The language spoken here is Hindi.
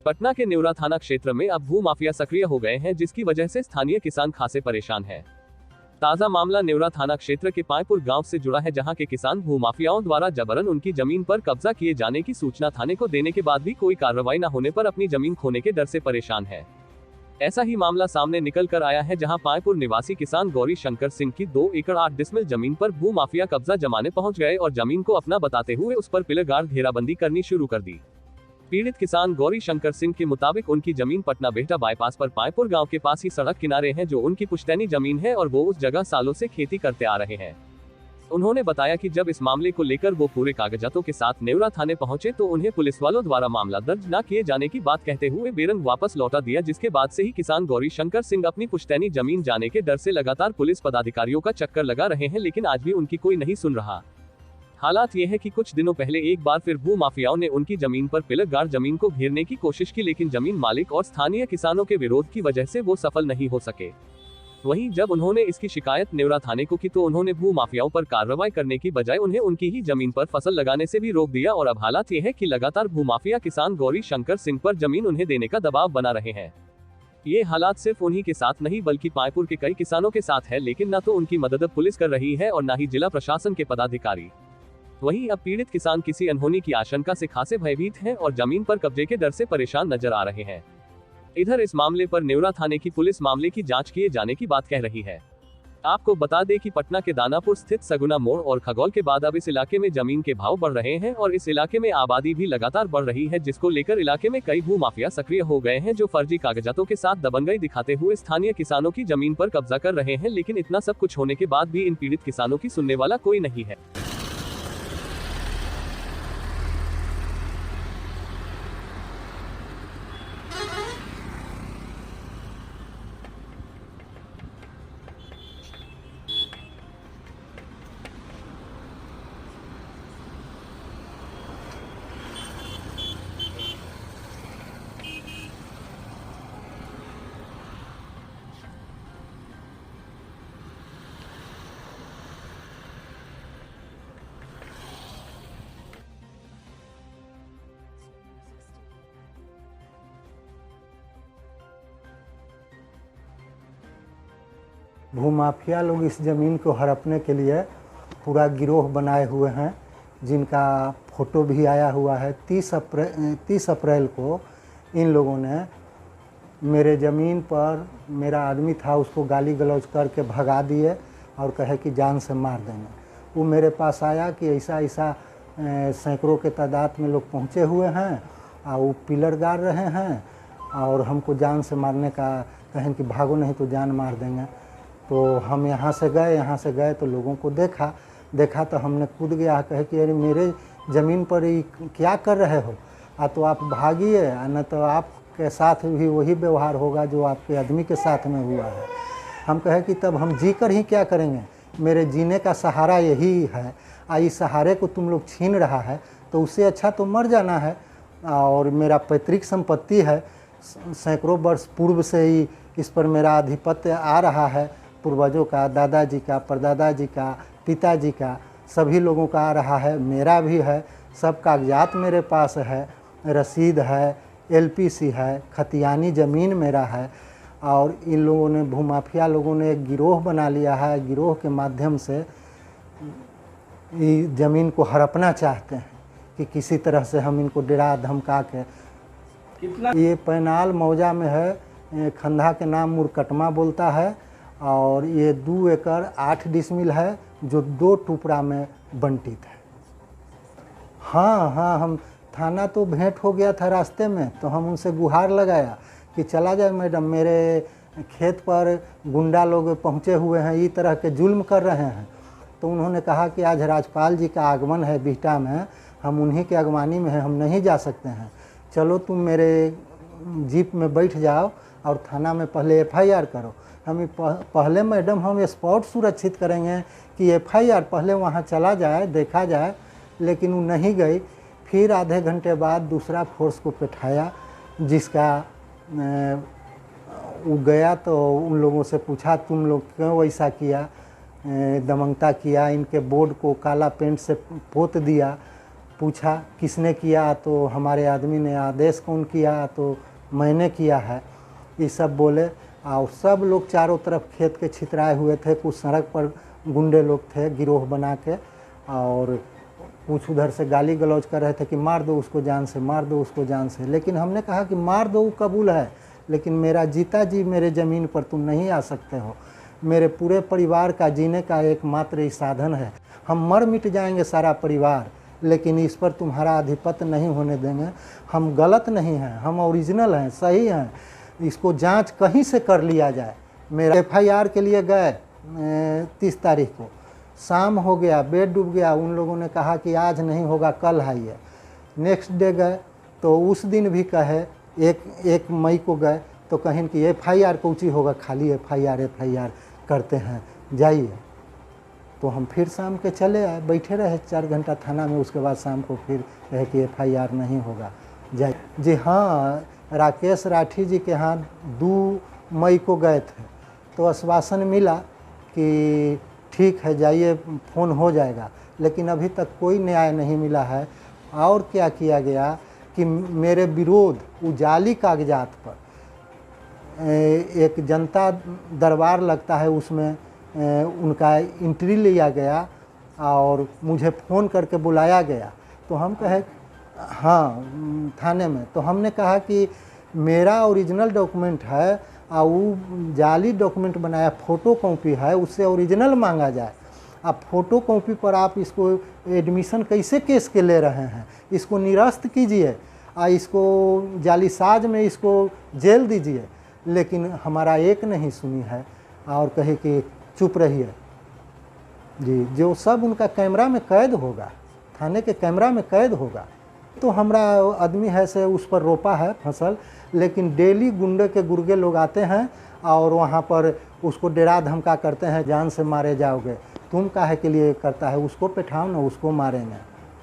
पटना के नेवरा थाना क्षेत्र में अब भू माफिया सक्रिय हो गए हैं, जिसकी वजह से स्थानीय किसान खासे परेशान हैं। ताजा मामला नेवरा थाना क्षेत्र के पायपुर गांव से जुड़ा है, जहां के किसान भू माफियाओं द्वारा जबरन उनकी जमीन पर कब्जा किए जाने की सूचना थाने को देने के बाद भी कोई कार्रवाई न होने पर अपनी जमीन खोने के डर से परेशान है। ऐसा ही मामला सामने निकल कर आया है, जहां पायपुर निवासी किसान गौरी शंकर सिंह की 2 एकड़ 8 डिसमिल जमीन पर भू माफिया कब्जा जमाने पहुंच गए और जमीन को अपना बताते हुए उस पर पिलर गाड़ घेराबंदी करनी शुरू कर दी। पीड़ित किसान गौरी शंकर सिंह के मुताबिक उनकी जमीन पटना बेहटा बाईपास पर पायपुर गांव के पास ही सड़क किनारे है, जो उनकी पुश्तैनी जमीन है और वो उस जगह सालों से खेती करते आ रहे हैं। उन्होंने बताया कि जब इस मामले को लेकर वो पूरे कागजातों के साथ नेवरा थाने पहुंचे तो उन्हें पुलिस वालों द्वारा मामला दर्ज न किए जाने की बात कहते हुए बेरंग वापस लौटा दिया, जिसके बाद से ही किसान गौरी शंकर सिंह अपनी पुश्तैनी जमीन जाने के डर से लगातार पुलिस पदाधिकारियों का चक्कर लगा रहे हैं, लेकिन आज भी उनकी कोई नहीं सुन रहा। हालात ये है कि कुछ दिनों पहले एक बार फिर भू माफियाओं ने उनकी जमीन पर पिलर गाड़ जमीन को घेरने की कोशिश की, लेकिन जमीन मालिक और स्थानीय किसानों के विरोध की वजह से वो सफल नहीं हो सके। वहीं जब उन्होंने इसकी शिकायत नेवरा थाने को की तो उन्होंने भू माफियाओं पर कार्रवाई करने की बजाय उन्हें उनकी ही जमीन पर फसल लगाने से भी रोक दिया और अब हालात ये है कि लगातार भू माफिया किसान गौरी शंकर सिंह पर जमीन उन्हें देने का दबाव बना रहे हैं। ये हालात सिर्फ उन्हीं के साथ नहीं बल्कि पायपुर के कई किसानों के साथ है, लेकिन न तो उनकी मदद पुलिस कर रही है और न ही जिला प्रशासन के पदाधिकारी। वहीं अब पीड़ित किसान किसी अनहोनी की आशंका से खासे भयभीत हैं और जमीन पर कब्जे के डर से परेशान नजर आ रहे हैं। इधर इस मामले पर नेवरा थाने की पुलिस मामले की जांच किए जाने की बात कह रही है। आपको बता दें कि पटना के दानापुर स्थित सगुना मोड़ और खगौल के बाद अब इस इलाके में जमीन के भाव बढ़ रहे हैं और इस इलाके में आबादी भी लगातार बढ़ रही है, जिसको लेकर इलाके में कई भू माफिया सक्रिय हो गए हैं, जो फर्जी कागजातों के साथ दबंगई दिखाते हुए स्थानीय किसानों की जमीन पर कब्जा कर रहे हैं। लेकिन इतना सब कुछ होने के बाद भी इन पीड़ित किसानों की सुनने वाला कोई नहीं है। भूमाफिया लोग इस ज़मीन को हड़पने के लिए पूरा गिरोह बनाए हुए हैं, जिनका फ़ोटो भी आया हुआ है। 30 अप्रैल को इन लोगों ने मेरे ज़मीन पर मेरा आदमी था, उसको गाली गलौज करके भगा दिए और कहे कि जान से मार देंगे। वो मेरे पास आया कि ऐसा सैकड़ों के तादाद में लोग पहुँचे हुए हैं और वो पिलर गाड़ रहे हैं और हमको जान से मारने का कहें कि भागो नहीं तो जान मार देंगे। तो हम यहाँ से गए तो लोगों को देखा तो हमने कूद गया, कहे कि अरे मेरे ज़मीन पर ही क्या कर रहे हो, तो आप भागिए, न तो आपके साथ भी वही व्यवहार होगा जो आपके आदमी के साथ में हुआ है। हम कहे कि तब हम जी कर ही क्या करेंगे, मेरे जीने का सहारा यही है, इस सहारे को तुम लोग छीन रहा है तो उससे अच्छा तो मर जाना है। और मेरा पैतृक संपत्ति है, सैकड़ों वर्ष पूर्व से ही इस पर मेरा आधिपत्य आ रहा है, पूर्वजों का, दादाजी का, परदादाजी का, पिताजी का, सभी लोगों का आ रहा है, मेरा भी है, सब कागजात मेरे पास है, रसीद है, एलपीसी है, खतियानी ज़मीन मेरा है। और इन लोगों ने, भूमाफिया लोगों ने एक गिरोह बना लिया है, गिरोह के माध्यम से ज़मीन को हड़पना चाहते हैं कि किसी तरह से हम इनको डरा धमका के। ये पैनाल मौजा में है, खंधा के नाम मुरकटमा बोलता है और ये 2 एकड़ 8 डिसमिल है, जो 2 टुकड़ा में बंटित है। हाँ, हम थाना तो भेंट हो गया था रास्ते में, तो हम उनसे गुहार लगाया कि चला जाए मैडम, मेरे खेत पर गुंडा लोग पहुँचे हुए हैं, इस तरह के जुल्म कर रहे हैं। तो उन्होंने कहा कि आज राज्यपाल जी का आगमन है बिहटा में, हम उन्हीं के अगवानी में हैं, हम नहीं जा सकते हैं, चलो तुम मेरे जीप में बैठ जाओ और थाना में पहले FIR करो। हम पहले मैडम हम स्पॉट सुरक्षित करेंगे कि FIR पहले वहाँ चला जाए, देखा जाए, लेकिन वो नहीं गई। फिर आधे घंटे बाद दूसरा फोर्स को बैठाया, जिसका वो गया तो उन लोगों से पूछा तुम लोग क्यों वैसा किया, दमनता किया, इनके बोर्ड को काला पेंट से पोत दिया पूछा किसने किया, तो हमारे आदमी ने। आदेश कौन किया, तो मैंने किया है। ये सब बोले। और सब लोग चारों तरफ खेत के छितराए हुए थे। कुछ सड़क पर गुंडे लोग थे गिरोह बना के, और कुछ उधर से गाली गलौज कर रहे थे कि मार दो उसको जान से, मार दो उसको जान से। लेकिन हमने कहा कि मार दो वो कबूल है, लेकिन मेरा जीता जी मेरे ज़मीन पर तुम नहीं आ सकते हो। मेरे पूरे परिवार का जीने का एकमात्र ही साधन है। हम मर मिट जाएंगे सारा परिवार, लेकिन इस पर तुम्हारा आधिपत्य नहीं होने देंगे। हम गलत नहीं हैं, हम ओरिजिनल हैं, सही हैं। इसको जांच कहीं से कर लिया जाए। मेरा FIR के लिए गए 30 तारीख को, शाम हो गया, बेड डूब गया। उन लोगों ने कहा कि आज नहीं होगा, कल आइए। नेक्स्ट डे गए तो उस दिन भी कहे, एक मई को गए तो कहें कि FIR कौची होगा, खाली FIR करते हैं, जाइए। तो हम फिर शाम के चले आए, बैठे रहे 4 घंटा थाना में। उसके बाद शाम को फिर कहे कि FIR नहीं होगा, जाइए। जी हाँ, राकेश राठी जी के यहाँ 2 मई को गए थे, तो आश्वासन मिला कि ठीक है जाइए, फ़ोन हो जाएगा। लेकिन अभी तक कोई न्याय नहीं मिला है। और क्या किया गया कि मेरे विरोध उजाली कागजात पर एक जनता दरबार लगता है, उसमें उनका एंट्री लिया गया और मुझे फ़ोन करके बुलाया गया। तो हम कहे हाँ थाने में, तो हमने कहा कि मेरा ओरिजिनल डॉक्यूमेंट है और वो जाली डॉक्यूमेंट बनाया, फ़ोटो कॉपी है, उससे ओरिजिनल मांगा जाए। अब फ़ोटो कॉपी पर आप इसको एडमिशन कैसे केस के ले रहे हैं? इसको निरस्त कीजिए और इसको जालीसाज में इसको जेल दीजिए। लेकिन हमारा एक नहीं सुनी है और कहे कि चुप रहिए। जी, जो सब उनका कैमरा में कैद होगा, थाने के कैमरा में कैद होगा। तो हमारा आदमी है से उस पर रोपा है फसल, लेकिन डेली गुंडे के गुर्गे लोग आते हैं और वहाँ पर उसको डरा धमका करते हैं, जान से मारे जाओगे। तुम काहे के लिए करता है, उसको बैठाओ ना, उसको मारेंगे।